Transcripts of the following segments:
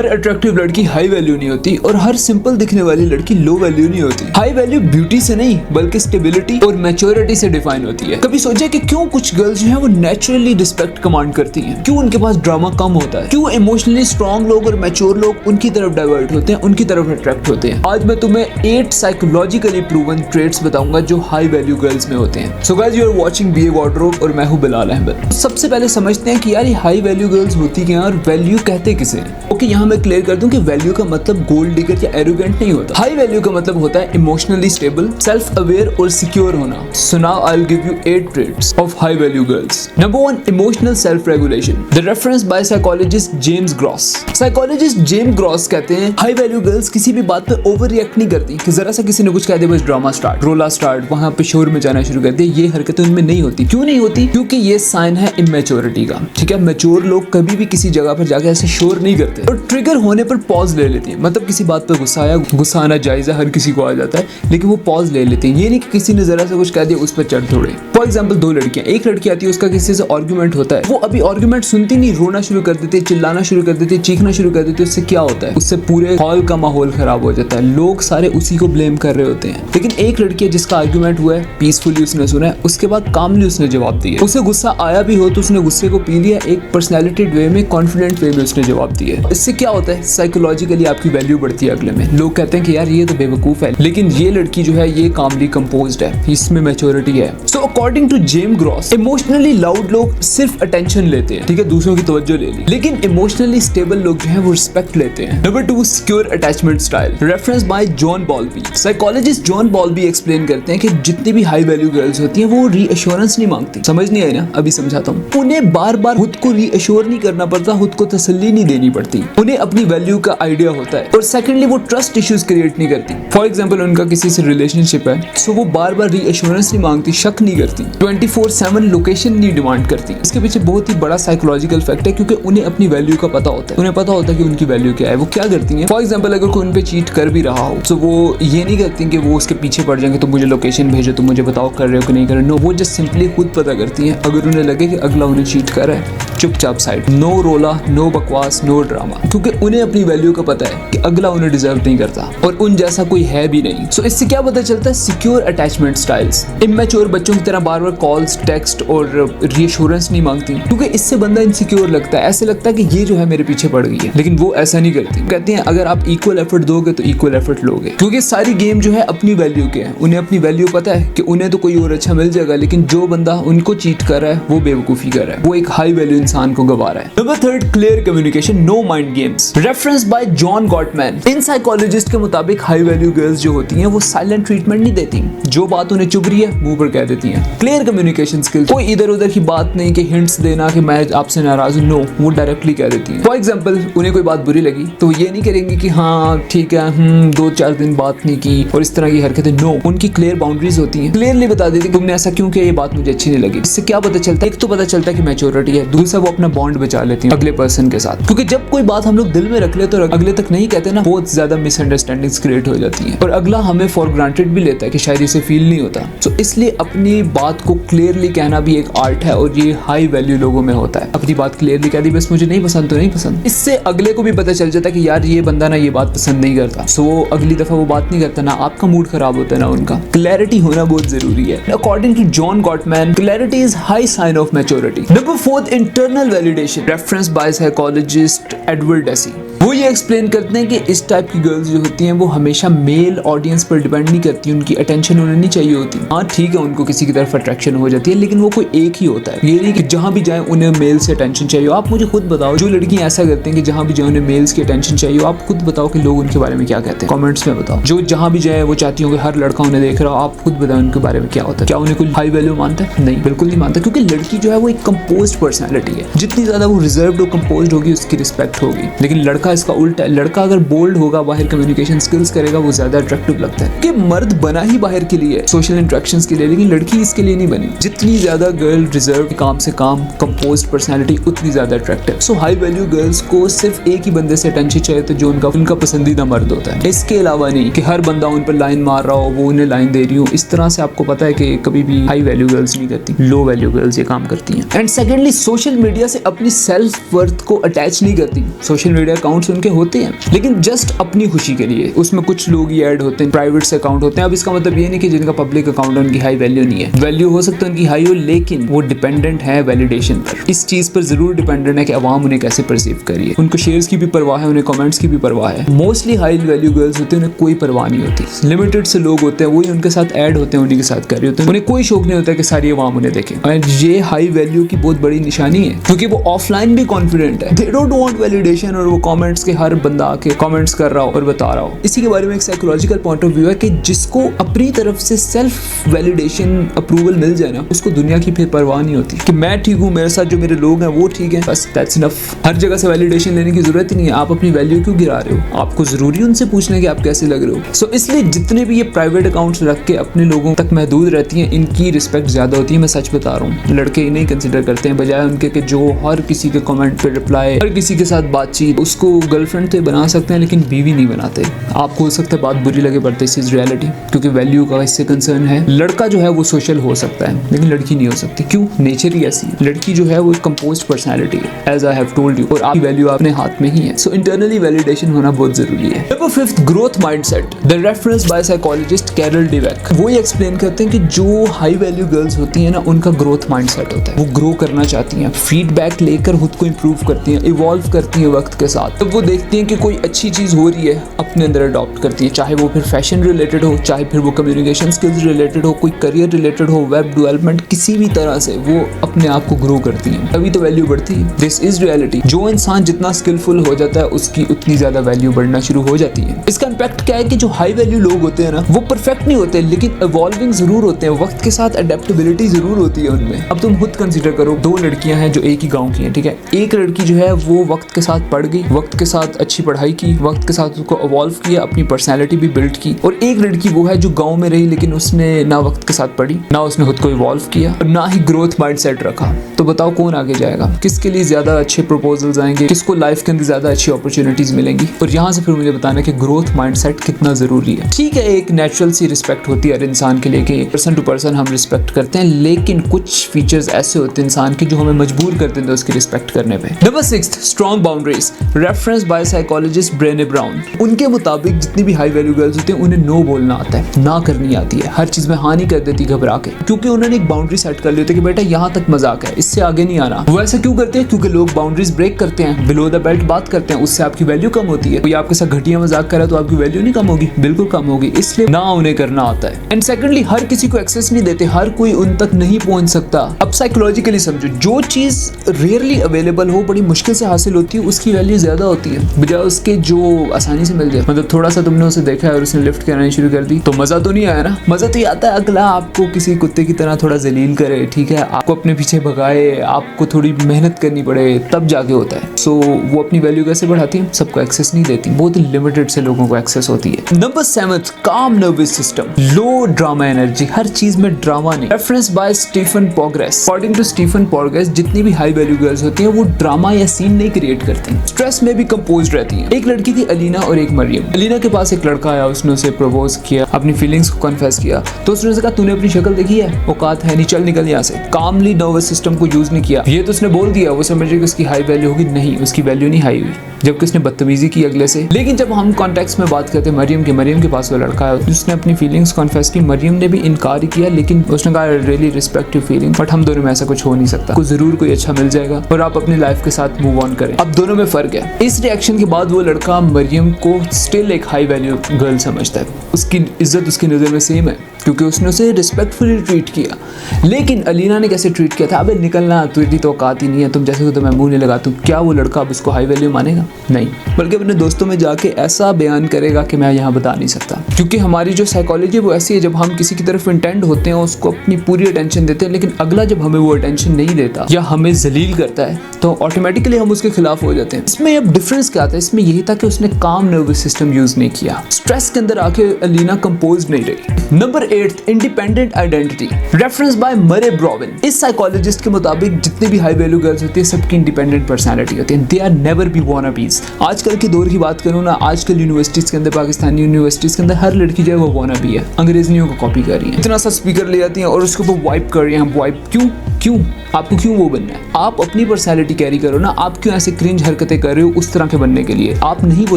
हर attractive लड़की high value नहीं होती और हर सिंपल दिखने वाली लड़की लो वैल्यू नहीं होती। हाई वैल्यू ब्यूटी से नहीं बल्कि स्टेबिलिटी और मैच्योरिटी से डिफाइन होती है। कभी सोचा कि क्यों कुछ गर्ल्स जो है वो नेचुरली रिस्पेक्ट कमांड करती हैं? क्यों उनके पास ड्रामा कम होता है? क्यों इमोशनली स्ट्रॉन्ग लोग और मैच्योर लोग उनकी तरफ डाइवर्ट होते हैं, उनकी तरफ अट्रैक्ट होते हैं? आज मैं तुम्हें 8 साइकोलॉजिकली प्रूवन ट्रेट्स बताऊंगा जो हाई वैल्यू गर्ल्स में होते हैं। So guys, you are watching BA wardrobe और मैं हूं बिलाल अहमद। सबसे पहले समझते हैं कि यार ये हाई वैल्यू गर्ल्स होती क्या है और वैल्यू कहते किसे हैं। ओके, यहाँ मैं क्लियर कर दूं कि वैल्यू का मतलब गोल्ड डिगर या एरोगेंट नहीं होता। हाई वैल्यू का मतलब होता है इमोशनली स्टेबल, सेल्फ अवेयर और सिक्योर होना। So now I will give you 8 traits of high value girls. Number 1, emotional self regulation. The reference by psychologist James Gross. Psychologist James Gross कहते हैं high value girls किसी भी बात पे over react नहीं करती कि जरा सा किसी ने कुछ कह दिया बस ड्रामा स्टार्ट, रोला स्टार्ट, वहां पे शोर में जाना शुरू कर दे। ये हरकतें उनमें नहीं होती। क्यों नहीं होती? क्योंकि ये साइन है इमेच्योरिटी का। ठीक है, मैच्योर लोग कभी भी किसी जगह पर जाके ऐसे शोर नहीं करते और ट्रिगर होने पर पॉज ले लेती है। मतलब किसी बात पर गुस्सा आया, गुस्सा आना जायज है, हर किसी को आ जाता है, लेकिन वो पॉज ले लेते हैं। ये नहीं कि किसी ने जरा सा कुछ कह दिया उस पर चढ़ थोड़े। फॉर एग्जाम्पल, 2 लड़कियां, एक लड़की आती है, उसका किसी से आर्गुमेंट होता है, वो अभी आर्गुमेंट सुनती नहीं, रोना शुरू कर देती है, चिल्लाना शुरू कर देती है, चीखना शुरू कर देती है। उससे क्या होता है? उससे पूरे हॉल का माहौल खराब हो जाता है, लोग सारे उसी को ब्लेम कर रहे होते हैं। लेकिन एक लड़की है जिसका आर्गुमेंट हुआ है, पीसफुली उसने सुना है, उसके बाद कामली उसने जवाब दिया। उसे गुस्सा आया भी हो तो उसने गुस्से को पी लिया, एक पर्सनैलिटी वे में, कॉन्फिडेंट वे में उसने जवाब दिया। इससे क्या होता है? साइकोलॉजिकली आपकी वैल्यू बढ़ती है अगले में। लोग कहते हैं कि यार ये तो बेवकूफ है, लेकिन ये लड़की जो है ये कामली कंपोज्ड है, इसमें मैच्योरिटी है। So according to James Gross, emotionally loud लोग सिर्फ अटेंशन लेते हैं, ठीक है, दूसरों की तवज्जो ले ली, लेकिन इमोशनली स्टेबल लोग जो है वो रिस्पेक्ट लेते हैं। Number 2, secure attachment style. Reference by John Bowlby. Psychologist John Bowlby explain करते हैं कि जितनी भी हाई वैल्यू गर्ल्स होती हैं वो रीअश्योरेंस नहीं मांगती। समझ नहीं आई ना? अभी समझाता हूँ। उन्हें बार बार खुद को रीअश्योर नहीं करना पड़ता, खुद को तसल्ली नहीं देनी पड़ती। उन्हें अपनी वैल्यू का आइडिया होता है। और सेकंडली, वो ट्रस्ट इश्यूज क्रिएट नहीं करती। फॉर एग्जांपल, उनका किसी से रिलेशनशिप है, सो वो बार बार रीअश्योरेंस नहीं मांगती, शक नहीं करती, 24/7 लोकेशन नहीं डिमांड करती। इसके पीछे बहुत ही बड़ा साइकोलॉजिकल फैक्ट है, क्योंकि उन्हें अपनी वैल्यू का पता होता है। उन्हें पता होता है कि उनकी वैल्यू क्या है। वो क्या करती है? फॉर एग्जाम्पल, अगर कोई उन पे चीट कर भी रहा हो तो वो ये नहीं करती कि वो उसके पीछे पड़ जाएंगे, तो मुझे लोकेशन भेजो, तो मुझे बताओ कर रहे हो कि नहीं कर रहे हो। नो, वो जस्ट सिंपली खुद पता करती है। अगर उन्हें लगे कि अगला उन्हें चीट कर रहा है, चुपचाप साइड, नो रोला, नो बकवास, नो ड्रामा, क्योंकि उन्हें अपनी वैल्यू का पता है कि अगला उन्हें डिजर्व नहीं करता और उन जैसा कोई है भी नहीं। सो इससे क्या पता चलता है? Secure attachment styles. इमैच्योर बच्चों की तरह बार बार कॉल्स, टेक्स्ट और रीअश्योरेंस नहीं मांगती, क्योंकि इससे बंदा इनसिक्योर लगता है। ऐसे लगता है कि ये जो है मेरे पीछे पड़ गई है, लेकिन वो ऐसा नहीं करती। कहती हैं अगर आप इक्वल एफर्ट दोगे तो इक्वल एफर्ट लोगे, क्योंकि सारी गेम जो है अपनी वैल्यू के है। उन्हें अपनी वैल्यू पता है कि उन्हें तो कोई और अच्छा मिल जाएगा, लेकिन जो बंदा उनको चीट कर रहा है वो बेवकूफी कर रहा है, वो एक हाई वैल्यू इंसान को गवा रहा है। Number 3, clear communication, no mind games. Reference by John Gottman. इन साइकोलॉजिस्ट के मुताबिक हाई वैल्यू गर्ल्स जो होती हैं वो साइलेंट ट्रीटमेंट नहीं देती, जो बात उन्हें चुभ रही है मुंह पर कह देती हैं। क्लियर कम्युनिकेशन स्किल्स, कोई इधर उधर की बात नहीं कि हिंट्स देना कि मैं आपसे नाराज हूं, नो, वो डायरेक्टली कह देती हैं। फॉर एग्जांपल, उन्हें कोई बात बुरी लगी तो ये नहीं करेंगे कि हाँ ठीक है, 2-4 दिन बात नहीं की और इस तरह की हरकतें। नो, उनकी क्लियर बाउंड्रीज होती हैं, क्लियरली बता देती है तुमने ऐसा क्यों किया, ये बात मुझे अच्छी नहीं लगी। इससे क्या पता चलता है? एक तो पता चलता है कि मैच्योरिटी है, दूसरा वो अपना बॉन्ड बचा लेती है अगले पर्सन के साथ, क्योंकि जब कोई बात हम लोग दिल में रख लेते और अगले तक नहीं कहते ना, बहुत ज्यादा मिसअंडरस्टैंडिंग्स क्रिएट हो जाती है और अगला हमें फॉर ग्रांटेड भी लेता है कि शायद इसे फील नहीं होता। तो इसलिए अपनी बात को क्लियरली कहना भी एक आर्ट है और ये हाई वैल्यू लोगों में होता है। अपनी बात क्लियरली कह दी, बस मुझे नहीं पसंद तो नहीं पसंद। इससे अगले को भी पता चल जाता है कि यार ये बंदा ना ये बात पसंद नहीं करता, सो वो अगली दफा वो बात नहीं करता, ना आपका मूड खराब होता है ना उनका। क्लैरिटी होना बहुत जरूरी है। According to John Gottman, clarity is high sign of maturity. Number 4, internal validation. Reference by psychologist Edward Deci. वो ये एक्सप्लेन करते हैं कि इस टाइप की गर्ल्स जो होती हैं वो हमेशा मेल ऑडियंस पर डिपेंड नहीं करती, उनकी अटेंशन उन्हें नहीं चाहिए होती। हाँ ठीक है, उनको किसी की तरफ अट्रैक्शन हो जाती है, लेकिन वो कोई एक ही होता है। ये नहीं कि जहाँ भी जाए उन्हें मेल से अटेंशन चाहिए। आप मुझे खुद बताओ, जो लड़कियां ऐसा करती हैं कि जहाँ भी जाए उन्हें मेल्स की अटेंशन चाहिए, आप खुद बताओ कि लोग उनके बारे में क्या कहते हैं, कमेंट्स में बताओ। जो जहाँ भी जाए वो चाहती हूँ कि हर लड़का उन्हें देख रहा हो, आप खुद बताओ उनके बारे में क्या होता है। क्या उन्हें कोई हाई वैल्यू मानता है? नहीं, बिल्कुल नहीं मानता, क्योंकि लड़की जो है वो एक कंपोज्ड पर्सनैलिटी है। जितनी ज्यादा वो रिजर्व्ड और कंपोज्ड होगी उसकी रिस्पेक्ट होगी। लेकिन लड़का इसका उल्टा है। लड़का अगर बोल्ड होगा, बाहर कम्युनिकेशन स्किल्स करेगा, वो ज्यादा अट्रैक्टिव लगता है। कि मर्द बना ही बाहर के लिए, सोशल इंटरेक्शंस के लिए, लेकिन लड़की इसके लिए नहीं बनी। जितनी ज्यादा गर्ल रिजर्व, काम से काम, कंपोज्ड पर्सनैलिटी, उतनी ज्यादा अट्रैक्टिव। सो हाई वैल्यू गर्ल्स को सिर्फ एक ही बंदे से अटेंशन चाहिए, तो जो उनका पसंदीदा मर्द होता है। इसके अलावा नहीं कि हर बंदा उन पर लाइन मार रहा हो, वो उन्हें लाइन दे रही हो। इस तरह से आपको पता है कि कभी भी हाई वैल्यू गर्ल्स नहीं करती, लो वैल्यू गर्ल्स ये काम करती हैं। एंड सेकेंडली, सोशल मीडिया से अपनी सेल्फ वर्थ को अटैच नहीं करती। सोशल मीडिया अकाउंट्स उनके उनके होते हैं, लेकिन जस्ट अपनी खुशी के लिए। उसमें कुछ लोग ही ऐड होते हैं, प्राइवेट से अकाउंट होते हैं। अब इसका मतलब ये नहीं कि जिनका पब्लिक अकाउंट है उनकी हाई वैल्यू नहीं है, वैल्यू हो सकता है उनकी हाई हो, लेकिन वो डिपेंडेंट है वैलिडेशन पर। इस चीज पर जरूर डिपेंडेंट है कि अवाम उन्हें कैसे परसीव करिए। उनको शेयर्स की भी परवाह है, उन्हें कमेंट्स की भी परवाह है। मोस्टली हाई वैल्यू गर्ल्स होती है, उन्हें कोई परवाह नहीं होती। लिमिटेड से लोग होते हैं, वही उनके साथ ऐड होते हैं, उन्हीं के साथ कर रहे होते हैं, उन्हें कोई शौक नहीं होता कि सारी अवाम उन्हें देखे। और ये हाई वैल्यू की बहुत बड़ी निशानी है, क्योंकि वो ऑफलाइन भी कॉन्फिडेंट है। दे डोंट वांट वैलिडेशन, और वो कमेंट्स के हर बंदा आके कमेंट्स कर रहा हो और बता रहा हो। इसी के बारे में एक साइकोलॉजिकल पॉइंट ऑफ व्यू है कि जिसको अपनी तरफ से सेल्फ वैलिडेशन अप्रूवल मिल जाए ना, उसको दुनिया की फिर परवाह नहीं होती कि मैं ठीक हूँ, मेरे साथ जो मेरे लोग हैं वो ठीक है, बस दैट्स इनफ। हर जगह से वैलिडेशन लेने की जरूरत ही नहीं है। आप अपनी वैल्यू क्यों गिरा रहे हो? आपको जरूरी उनसे पूछना कि आप कैसे लग रहे हो? सो इसलिए जितने भी ये प्राइवेट अकाउंट्स रख के अपने लोगों तक महदूद रहती हैं, इनकी रिस्पेक्ट ज्यादा होती है। मैं सच बता रहा हूँ, लड़के इन्हें कंसिडर करते हैं बजाय उनके कि जो हर किसी के कमेंट पे रिप्लाई, हर किसी के साथ बातचीत। उसको गर्लफ्रेंड तो बना सकते हैं लेकिन बीवी नहीं बनाते। आपको हो सकता है बात बुरी लगे, बट दिस इज रियलिटी, क्योंकि वैल्यू का इससे कंसर्न है। लड़का जो है वो सोशल हो सकता है लेकिन लड़की नहीं हो सकती। क्यों? नेचर ही ऐसी है। लड़की जो है वो कंपोज्ड पर्सनैलिटी है, as I have told you, और आपकी वैल्यू अपने हाथ में ही है। सो इंटरनली वैलिडेशन होना बहुत जरूरी है। Number 5, growth mindset. The reference by psychologist Carol Dweck वो एक्सप्लेन करते हैं कि जो हाई वैल्यू गर्ल्स होती है ना, उनका ग्रोथ माइंडसेट होता है। वो ग्रो करना चाहती हैं, फीडबैक लेकर खुद को इंप्रूव करती हैं, इवॉल्व करती हैं वक्त के साथ। तब वो देखती हैं कि कोई अच्छी चीज हो रही है, अपने अंदर अडॉप्ट करती है, चाहे वो फिर फैशन रिलेटेड हो, चाहे फिर वो कम्युनिकेशन स्किल्स रिलेटेड हो, कोई करियर रिलेटेड हो, वेब डेवलपमेंट, किसी भी तरह से वो अपने आप को ग्रो करती है, तभी तो वैल्यू बढ़ती है। This is reality. जो इंसान जितना स्किलफुल हो जाता है उसकी उतनी ज्यादा वैल्यू बढ़ना शुरू हो जाती है। इसका इम्पैक्ट क्या है कि जो हाई वैल्यू लोग होते हैं ना, वो परफेक्ट नहीं होते लेकिन इवॉल्विंग जरूर होते हैं, वक्त के साथ अडेप्टेबिलिटी जरूर होती है उनमें। अब तुम खुद कंसीडर करो, 2 लड़कियां हैं जो एक ही गांव की हैं, ठीक है। एक लड़की जो है वो वक्त के साथ पढ़ गई, वक्त के साथ अच्छी पढ़ाई की, वक्त के साथ उसको इवॉल्व किया, अपनी पर्सनैलिटी भी बिल्ड की। और एक लड़की वो है जो गाँव में रही लेकिन उसने ना वक्त के साथ पढ़ी, ना उसने खुद को इवॉल्व किया, और ना ही ग्रोथ माइंडसेट रखा। तो बताओ कौन आगे जाएगा? किसके लिए ज्यादा अच्छे प्रपोजल्स आएंगे? किसको लाइफ के अंदर ज्यादा अच्छी अपॉर्चुनिटीज मिलेंगी? और यहाँ से फिर मुझे बताना कि ग्रोथ माइंडसेट कितना जरूरी है। ठीक है, एक नेचुरल सी रिस्पेक्ट होती है हर इंसान के लिए कि पर्सन टू पर्सन हम रिस्पेक्ट करते हैं, लेकिन कुछ फीचर्स ऐसे होते हैं इंसान के जो हमें मजबूर कर देते हैं उसकी रिस्पेक्ट करने पे। Number 6, strong boundaries. Reference by psychologist Brene Brown. उनके मुताबिक जितनी भी हाई वैल्यू गर्ल्स होती हैं उन्हें नो बोलना आता है, ना करनी आती है, हर चीज में हाँ नहीं कर देती घबरा के, क्योंकि उन्होंने एक बाउंड्री सेट कर ली होती है कि बेटा यहाँ तक मजाक है, इससे आगे नहीं आना। वो ऐसा क्यों करते हैं? क्योंकि लोग बाउंड्रीज ब्रेक करते हैं, बिलो द बेल्ट बात करते हैं, उससे आपकी वैल्यू कम होती है। कोई आपके साथ घटिया मजाक करे तो आपकी वैल्यू नहीं कम होगी, बिल्कुल कम होगी, इसलिए ना उन्हें करना आता है। एंड सेकंडली, हर किसी को एक्सेस नहीं देते, हर कोई उन तक नहीं पहुंच सकता। अब साइकोलॉजिकली समझो, जो चीज रेयरली अवेलेबल हो, बड़ी मुश्किल से हासिल होती है, उसकी वैल्यू ज्यादा होती है बजाय उसके जो आसानी से मिल जाए। मतलब थोड़ा सा तुमने उसे देखा है और उसने लिफ्ट करानी शुरू कर दी, तो मजा तो नहीं आया ना। मजा तो ये आता है अगला आपको किसी कुत्ते की तरह थोड़ा जलील करे, ठीक है, आपको अपने पीछे भगाए, आपको थोड़ी मेहनत करनी पड़े, तब जाके होता है। सो वो अपनी वैल्यू कैसे बढ़ाती है? सबको एक्सेस नहीं देती, बहुत लिमिटेड से लोगों को एक्सेस होती है। Number 7, calm nervous system, low drama energy. हर चीज में ड्रामा नहीं। Reference by Stephen Porges. According to Stephen Porges, जितनी भी हाई वैल्यू गर्ल्स होती हैं वो ड्रामा या सीन नहीं क्रिएट करती, स्ट्रेस में भी कंपोज रहती हैं। एक लड़की थी अलीना और एक मरियम। अलीना के पास एक लड़का आया, उसने उसे प्रपोज किया, अपनी फीलिंग्स को कन्फेस किया, तो उसने कहा तूने अपनी शक्ल देखी है, औकात है नहीं, चल निकल यहाँ से। कामली नर्वस सिस्टम को यूज नहीं किया, ये तो उसने बोल दिया, वो समझ रही कि उसकी हाई वैल्यू होगी, नहीं, उसकी वैल्यू नहीं हाई हुई, जबकि उसने बदतमीजी की अगले से। लेकिन जब हम कॉन्टेक्स्ट में बात करते हैं मरियम के पास वो लड़का है, उसने अपनी फीलिंग्स कन्फेस की, मरियम ने भी इनकार किया, लेकिन उसने कहा really respect your feeling, but हम दोनों में ऐसा कुछ हो नहीं सकता, कुछ जरूर कोई अच्छा मिल जाएगा और आप अपनी लाइफ के साथ मूव ऑन करें। अब दोनों में फर्क है। इस रिएक्शन के बाद वो लड़का मरियम को स्टिल एक हाई वैल्यू गर्ल समझता है, उसकी इज्जत उसकी नज़र में सेम है क्योंकि उसने उसे रिस्पेक्टफुली ट्रीट किया। लेकिन अलीना ने कैसे ट्रीट किया था? अबे निकलना, तुझे तो औकात ही नहीं है, तुम जैसे तो मैं मुंह नहीं लगाता। क्या वो लड़का अब उसको हाई वैल्यू मानेगा? नहीं, बल्कि अपने दोस्तों में जाके ऐसा बयान करेगा कि मैं यहाँ बता नहीं सकता। क्योंकि हमारी जो साइकोलॉजी वो ऐसी है, जब हम किसी की तरफ इंटेंड होते हैं उसको अपनी पूरी अटेंशन देते हैं, लेकिन अगला जब हमें वो अटेंशन नहीं देता या हमें जलील करता है तो ऑटोमेटिकली हम उसके खिलाफ हो जाते हैं। इसमें अब डिफरेंस क्या आता है? इसमें यही था कि उसने काम नर्वस सिस्टम यूज नहीं किया, स्ट्रेस के अंदर आके अलीना कंपोज नहीं रही। Number 8, independent identity. Reference by Murray Bowen. इस साइकोलॉजिस्ट के मुताबिक जितनी भी हाई वैल्यू गर्ल्स होती है सबकी इंडिपेंडेंट पर्सनालिटी होती है, दे आर नेवर बी वानाबीज। आजकल के दौर की बात करूँ ना, आजकल यूनिवर्सिटीज के अंदर, पाकिस्तानी यूनिवर्सिटीज के अंदर हर लड़की जो है वो वानाबी है, अंग्रेजियों को कॉपी कर रही है, इतना सा स्पीकर ले जाती है और उसके ऊपर वाइप कर रही है। वाइप क्यों? क्यों? आपको क्यों वो बनना है? आप अपनी पर्सनैलिटी कैरी करो ना। आप क्यों ऐसे क्रिंज हरकतें कर रहे हो उस तरह के बनने के लिए? आप नहीं वो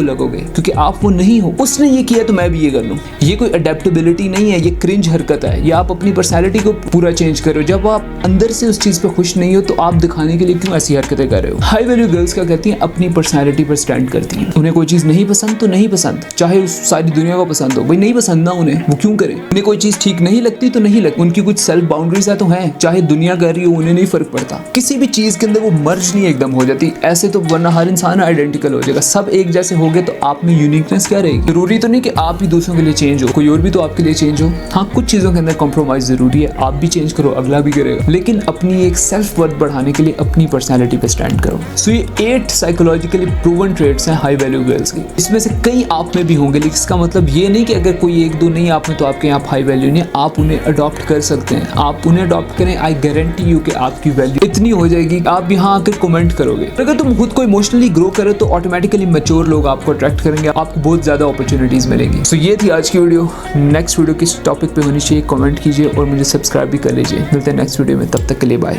लगोगे क्योंकि आप वो नहीं हो। उसने ये किया तो मैं भी ये कर लूं। ये कोई अडेप्टेबिलिटी नहीं है, ये क्रिंज हरकत है। ये आप अपनी पर्सनैलिटी को पूरा चेंज करो। जब आप अंदर से उस चीज पे खुश नहीं हो तो आप दिखाने के लिए क्यों ऐसी हरकतें कर रहे हो? हाई वैल्यू गर्ल्स क्या कहती हैं? अपनी पर्सनैलिटी पर स्टैंड करती हैं। उन्हें कोई चीज नहीं पसंद तो नहीं पसंद, चाहे उस सारी दुनिया को पसंद हो। भाई नहीं पसंद ना उन्हें, वो क्यों करे? उन्हें कोई चीज ठीक नहीं लगती तो नहीं लगती। उनकी कुछ सेल्फ बाउंड्रीज है तो है, चाहे दुनिया कर रही हो उन्हें नहीं फर्क पड़ता। किसी भी चीज के अंदर वो मर्ज नहीं एकदम हो जाती ऐसे, तो वरना हर इंसान आइडेंटिकल हो जाएगा। सब एक जैसे हो गए तो आप में यूनिकनेस क्या रहेगी? जरूरी तो नहीं कि आप ही दूसरों के लिए चेंज हो, कोई और भी तो आपके लिए चेंज हो। हाँ, कुछ चीजों के अंदर कॉम्प्रोमाइज जरूरी है। आप भी चेंज करो, अगला भी करेगा, लेकिन अपनी एक सेल्फ वर्थ बढ़ाने के लिए अपनी पर्सनैलिटी पे स्टैंड करो। सो ये 8 साइकोलॉजिकली प्रूवन ट्रेट्स हैं हाई वैल्यू गर्ल्स की। इसमें से कई आप में भी होंगे, लेकिन इसका मतलब ये नहीं कि अगर कोई 1-2 नहीं आप में तो आपके यहाँ हाई वैल्यू नहीं है। आप उन्हें अडॉप्ट कर सकते हैं। आप उन्हें अडॉप्ट करें, आई गारंटी यू कि आपकी वैल्यू इतनी हो जाएगी आप यहाँ आकर कमेंट करोगे। अगर तुम खुद को इमोशनली ग्रो करो तो ऑटोमेटिकली मैच्योर लोग आपको अट्रैक्ट करेंगे, आपको बहुत ज्यादा अपॉर्चुनिटीज मिलेंगी। सो ये थी आज की वीडियो। नेक्स्ट वीडियो किस टॉपिक पे होनी चाहिए कमेंट कीजिए और मुझे सब्सक्राइब भी कर लीजिए। मिलते हैं नेक्स्ट वीडियो में, तब तक के लिए बाय।